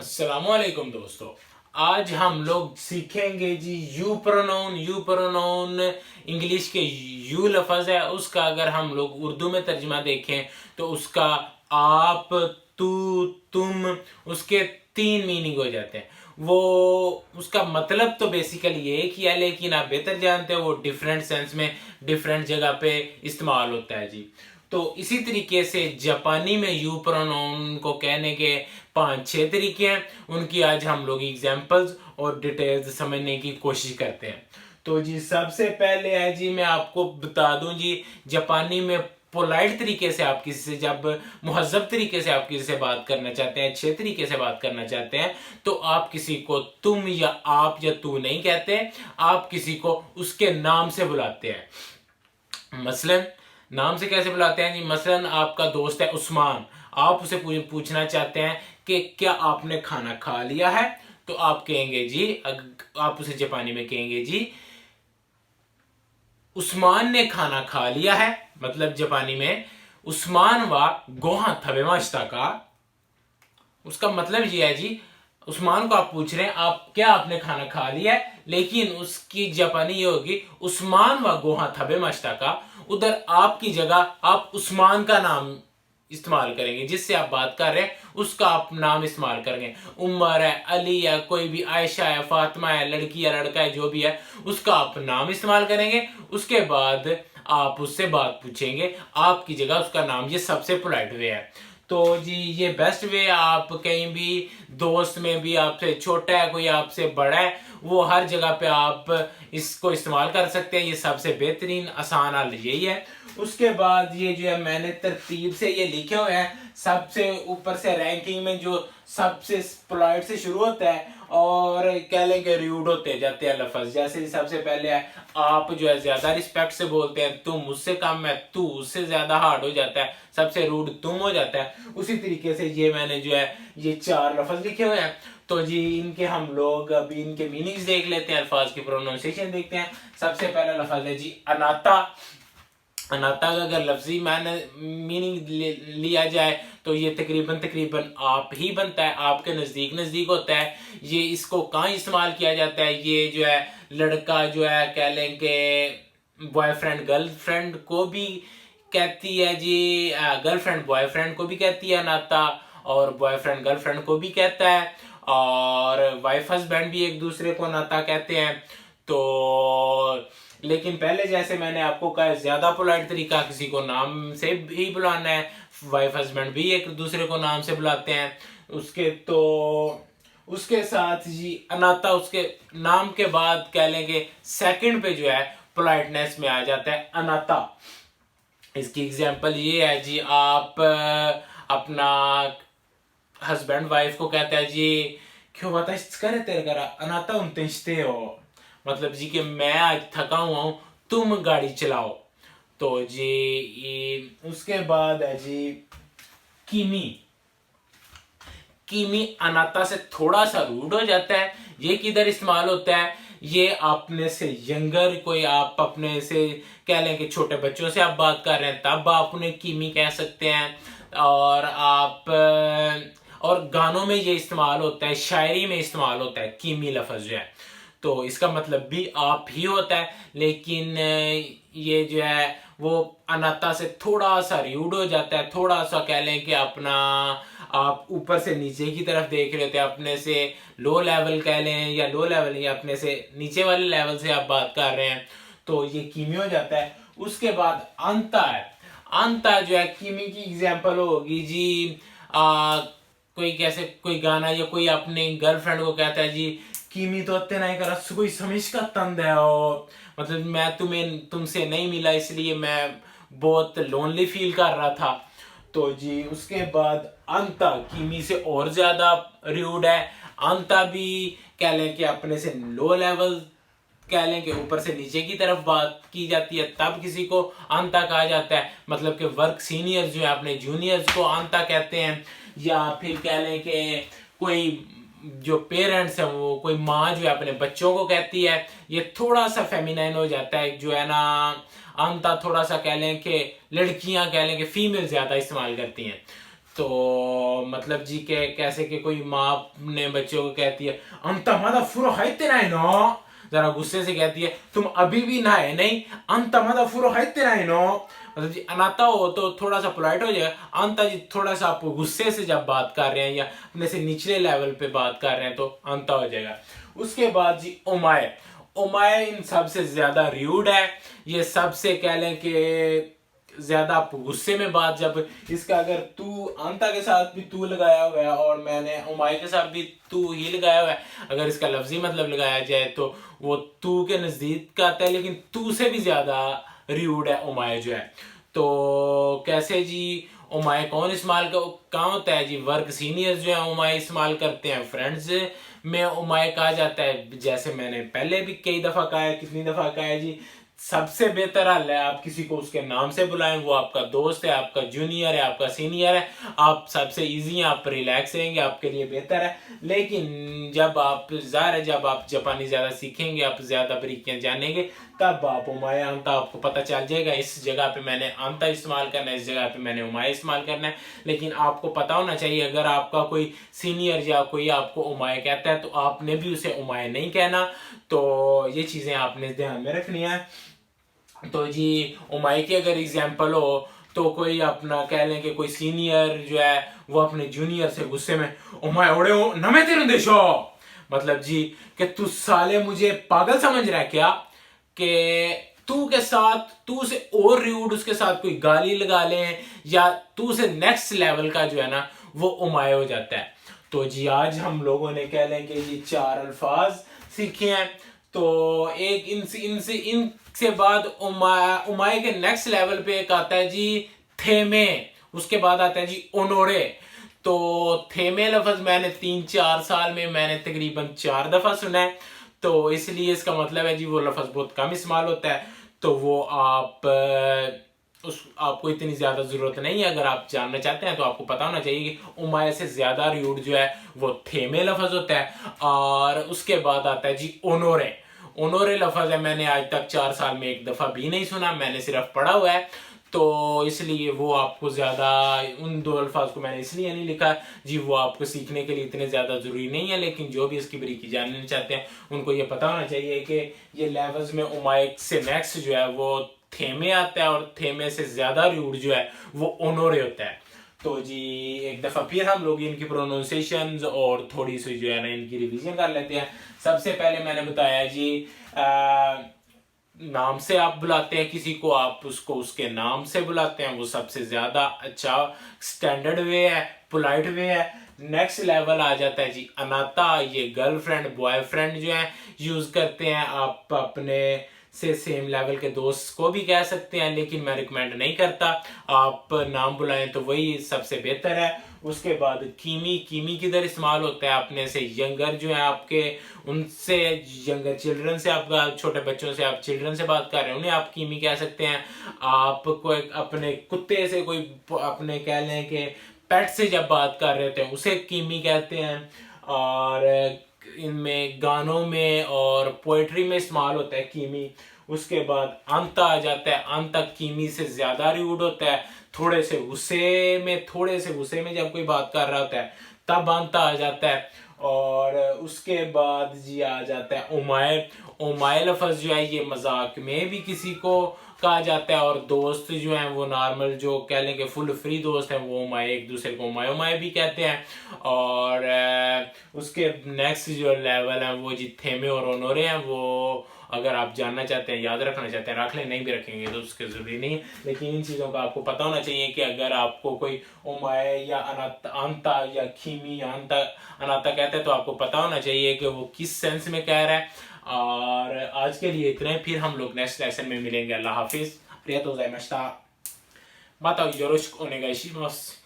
अस्सलामुअलैकुम दोस्तों। आज हम लोग सीखेंगे जी you pronoun. You pronoun English के यू लफ्ज़ है, उसका अगर हम लोग उर्दू में तर्जुमा देखें तो उसका आप, तू, तुम, उसके तीन मीनिंग हो जाते हैं। वो उसका मतलब तो बेसिकली ये ही है, लेकिन आप बेहतर जानते हो वो डिफरेंट सेंस में डिफरेंट जगह पे इस्तेमाल होता है जी। तो इसी तरीके से जापानी में यू प्रोनाउन को कहने के 5-6 तरीके हैं। उनकी आज हम लोग एग्जांपल्स और डिटेल्स समझने की कोशिश करते हैं। तो जी सबसे पहले है जी, मैं आपको बता दूं जी, जापानी में पोलाइट तरीके से आप किसी से, जब मुहज्जब तरीके से आप किसी से बात करना चाहते हैं, अच्छे तरीके से बात करना चाहते हैं, तो आप किसी को तुम या आप या तू नहीं कहते, आप किसी को उसके नाम से बुलाते हैं। मसलन नाम से कैसे बुलाते हैं जी? मसलन आपका दोस्त है उस्मान, आप उसे पूछना चाहते हैं कि क्या आपने खाना खा लिया है, तो आप कहेंगे जी, आप उसे जापानी में कहेंगे जी उस्मान ने खाना खा लिया है। मतलब जापानी में उस्मान वा गोहा थबेमाशिता का, उसका मतलब ये है जी, उस्मान को आप पूछ रहे हैं आप क्या आपने खाना खा लिया है, लेकिन उसकी जापानी ये होगी उस्मान व गोहा थबे मश्ता का। उधर आपकी जगह आप उस्मान का नाम इस्तेमाल करेंगे, जिससे आप बात कर रहे हैं उसका आप नाम इस्तेमाल करेंगे। उमर है, अली है, कोई भी आयशा है, फातिमा है, लड़की है, लड़का है, जो भी है उसका आप नाम इस्तेमाल करेंगे। उसके बाद आप उससे बात पूछेंगे, आपकी जगह उसका नाम। ये सबसे पोलाइट वे है। तो जी ये बेस्ट वे, आप कहीं भी दोस्त में भी आपसे छोटा है कोई आपसे बड़ा है, वो हर जगह पे आप इसको इस्तेमाल कर सकते हैं। ये सबसे बेहतरीन आसान हल यही है। उसके बाद ये जो है मैंने तरतीब से ये लिखे हुए हैं, सबसे ऊपर से रैंकिंग में जो सबसे पोलाइट से शुरू होता है और कह लें कि रूड होते जाते हैं लफ्ज। जैसे सबसे पहले है आप, जो है ज्यादा रिस्पेक्ट से बोलते हैं, तुम मुझसे कम है, तू उससे ज्यादा हार्ड हो जाता है, सबसे रूड तुम हो जाता है। उसी तरीके से ये मैंने जो है ये 4 लफ्ज लिखे हुए हैं। तो जी इनके हम लोग अभी इनके मीनिंग्स देख लेते हैं, अल्फाज की प्रोनाउंसिएशन देखते हैं। सबसे पहला लफ्ज है जी अनाता। अनाता का अगर लफ्जी मैंने मीनिंग लिया जाए तो ये तकरीबन आप ही बनता है, आपके नज़दीक नज़दीक होता है। ये इसको कहाँ इस्तेमाल किया जाता है? ये जो है लड़का जो है कह लें कि बॉयफ्रेंड गर्लफ्रेंड को भी कहती है जी, गर्लफ्रेंड बॉयफ्रेंड को भी कहती है अनाता, और बॉयफ्रेंड गर्लफ्रेंड को भी कहता है, और वाइफ हस्बैंड भी एक दूसरे को अनाता कहते हैं। तो लेकिन पहले जैसे मैंने आपको कहा, ज्यादा पोलाइट तरीका किसी को नाम से भी बुलाना है। वाइफ हस्बैंड भी एक दूसरे को नाम से बुलाते हैं। उसके साथ जी अनाता उसके नाम के बाद कह लेंगे सेकंड पे जो है पोलाइटनेस में आ जाता है अनाता। इसकी एग्जांपल ये है जी, आप अपना हस्बैंड वाइफ को कहता है जी क्यों बताए तेरे करा अनाता उनते हो, मतलब जी कि मैं आज थका हुआ हूं, तुम गाड़ी चलाओ। तो जी उसके बाद है जी किमी। किमी अनाता से थोड़ा सा रूड हो जाता है। ये किधर इस्तेमाल होता है? ये अपने से यंगर कोई, आप अपने से कह लें कि छोटे बच्चों से आप बात कर रहे हैं तब आप उन्हें किमी कह सकते हैं। और आप और गानों में ये इस्तेमाल होता है, शायरी में इस्तेमाल होता है किमी लफ्ज जो है। तो इसका मतलब भी आप ही होता है, लेकिन ये जो है वो अनाता से थोड़ा सा रूड हो जाता है। थोड़ा सा कह लें कि अपना आप ऊपर से नीचे की तरफ देख रहे होते हैं, अपने से लो लेवल कह लें, या लो लेवल या अपने से नीचे वाले लेवल से आप बात कर रहे हैं, तो ये कीमी हो जाता है। उसके बाद अंता है। अंता जो है कीमी की एग्जाम्पल होगी जी, कोई कैसे कोई गाना या कोई अपने गर्लफ्रेंड को कहता है जी कीमी तो अत्ते नहीं करा कोई समिश का तंद है, और मतलब मैं तुमसे नहीं मिला इसलिए मैं बहुत लोनली फील कर रहा था। तो जी उसके बाद अंता कीमी से और ज्यादा रूड है। अंता भी कह लें कि अपने से लो लेवल कह लें कि ऊपर से नीचे की तरफ बात की जाती है, तब किसी को अंता कहा जाता है। मतलब कि वर्क सीनियर जो है अपने जूनियर्स को अंता कहते हैं। या फिर कह लें कि कोई जो पेरेंट्स हैं, वो कोई माँ जो है अपने बच्चों को कहती है, ये थोड़ा सा फेमिनाइन हो जाता है जो है ना। अंता थोड़ा सा कह लें कि लड़कियां कह लें कि फीमेल ज्यादा इस्तेमाल करती हैं। तो मतलब जी के कैसे कि कोई माँ अपने बच्चों को कहती है अंत मदा फुरो हाइते ना नो, जरा गुस्से से कहती है तुम अभी भी नहाए नहीं, अंत मदा फुरो हाइते ना नो। मतलब जी अनाता हो तो थोड़ा सा पोलाइट हो जाएगा, अंता जी थोड़ा सा आप गुस्से से जब बात कर रहे हैं या अपने से निचले लेवल पे बात कर रहे हैं तो अंता हो जाएगा। उसके बाद जी ओमाए, ओमाए इन सबसे ज्यादा र्यूड है, ये सबसे कह लें कि ज्यादा आप गुस्से में बात, जब इसका अगर तू अंता के साथ भी तू लगाया हुआ है और मैंने उमाय के साथ भी तू ही लगाया हुआ है, अगर इसका लफ्जी मतलब लगाया जाए तो वो तू के नजदीक आता है, लेकिन तू से भी ज्यादा र्यूड है उमाय जो है। तो कैसे जी उमाय कौन इस्तेमाल कहाँ होता है जी, वर्क सीनियर्स जो है उमाय इस्तेमाल करते हैं, फ्रेंड्स में उमाय कहा जाता है। जैसे मैंने पहले भी कई दफा कहा है, कितनी दफा कहा है जी, सबसे बेहतर हल है आप किसी को उसके नाम से बुलाएं, वो आपका दोस्त है, आपका जूनियर है, आपका सीनियर है, आप सबसे इजी हैं, आप रिलैक्स रहेंगे, आपके लिए बेहतर है। लेकिन जब आप ज़ाहिर है जब आप जापानी ज़्यादा सीखेंगे, आप ज़्यादा बारीकियां जानेंगे, तब आप उमाया अंता आपको पता चल जाएगा, इस जगह पे मैंने अंता इस्तेमाल करना है, इस जगह पे मैंने उमाया इस्तेमाल करना है। लेकिन आपको पता होना चाहिए अगर आपका कोई सीनियर या कोई आपको उमाया कहता है तो आपने भी उसे उमाया नहीं कहना। तो ये चीज़ें आपने ध्यान में रखनी है। तो जी उमाई की अगर एग्जाम्पल हो तो कोई अपना कह लें कि कोई सीनियर जो है वो अपने जूनियर से गुस्से में उमाय ओड़े हो नमे तेरे देशो, मतलब जी कि तू साले मुझे पागल समझ रहा है क्या, कि तू के साथ तू से और र्यूड उसके साथ कोई गाली लगा ले या तू से नेक्स्ट लेवल का जो है ना वो उमाय हो जाता है। तो जी आज हम लोगों ने कह लें कि ये 4 अल्फाज सीखे हैं। तो एक इनसे बाद उमाय के नेक्स्ट लेवल पे एक आता है जी थेमे, उसके बाद आता है जी ओनोरे। तो थेमे लफ्ज मैंने 3-4 साल में मैंने तकरीबन 4 दफा सुना है, तो इसलिए इसका मतलब है जी वो लफ्ज बहुत कम इस्तेमाल होता है। तो वो आप आपको इतनी ज्यादा जरूरत नहीं है, अगर आप जानना चाहते हैं तो आपको पता होना चाहिए कि उमाय से ज्यादा र्यूड जो है वो थेमे लफ्ज होता है। और उसके बाद आता है जी ओनोरे, ओनोरे लफ्ज है मैंने आज तक 4 साल में एक दफा भी नहीं सुना, मैंने सिर्फ पढ़ा हुआ है, तो इसलिए वो आपको ज़्यादा उन 2 अल्फाज को मैंने इसलिए नहीं लिखा जी, वो आपको सीखने के लिए इतने ज़्यादा ज़रूरी नहीं है। लेकिन जो भी इसकी बारीकी जानना चाहते हैं उनको ये पता होना चाहिए कि ये लेवल्स में उमाइक से नेक्स्ट जो है वो थेमे आता है और थेमे से ज़्यादा र्यूड जो है वो ओनोरे होता है। तो जी एक दफ़ा फिर हम लोग इनकी प्रोनाउंसिएशंस और थोड़ी सी जो है ना इनकी रिवीजन कर लेते हैं। सबसे पहले मैंने बताया जी नाम से आप बुलाते हैं किसी को, आप उसको उसके नाम से बुलाते हैं, वो सबसे ज्यादा अच्छा स्टैंडर्ड वे है, पोलाइट वे है। नेक्स्ट लेवल आ जाता है जी अनाता, ये गर्लफ्रेंड बॉयफ्रेंड जो है यूज करते हैं, आप अपने से सेम लेवल के दोस्त को भी कह सकते हैं, लेकिन मैं रिकमेंड नहीं करता, आप नाम बुलाएं तो वही सबसे बेहतर है। उसके बाद कीमी, कीमी किधर इस्तेमाल होता है, अपने से यंगर जो है आपके उनसे यंगर चिल्ड्रन से, आपका छोटे बच्चों से आप चिल्ड्रन से बात कर रहे हैं उन्हें आप कीमी कह सकते हैं। आप कोई अपने कुत्ते से कोई अपने कह लें कि पेट से जब बात कर रहे थे उसे कीमी कहते हैं। और इनमें गानों में और पोएट्री में इस्तेमाल होता है कीमी। उसके बाद अंता आ जाता है, अंता कीमी से ज्यादा र्यूड होता है, थोड़े से गुस्से में जब कोई बात कर रहा होता है तब अंता आ जाता है। और उसके बाद जी आ जाता है उमाय, उमाय लफ्ज जो है ये मजाक में भी किसी को कहा जाता है, और दोस्त जो हैं वो नॉर्मल जो कह लेंगे फुल फ्री दोस्त हैं वो उमाय, एक दूसरे को उमाय उमाय भी कहते हैं। और उसके नेक्स्ट जो लेवल है वो जी थेमे और ओनोरे हैं, वो अगर आप जानना चाहते हैं याद रखना चाहते हैं रख लें, नहीं भी रखेंगे तो उसके जरूरी नहीं है। लेकिन इन चीज़ों का आपको पता होना चाहिए कि अगर आपको कोई उमाय या अंता या खीमी या अनाता कहते हैं तो आपको पता होना चाहिए कि वो किस सेंस में कह रहा है। और आज के लिए इतना ही, फिर हम लोग नेक्स्ट लेसन में मिलेंगे। अल्लाह हाफिज, ありがとうございました。またよろしくお願いします。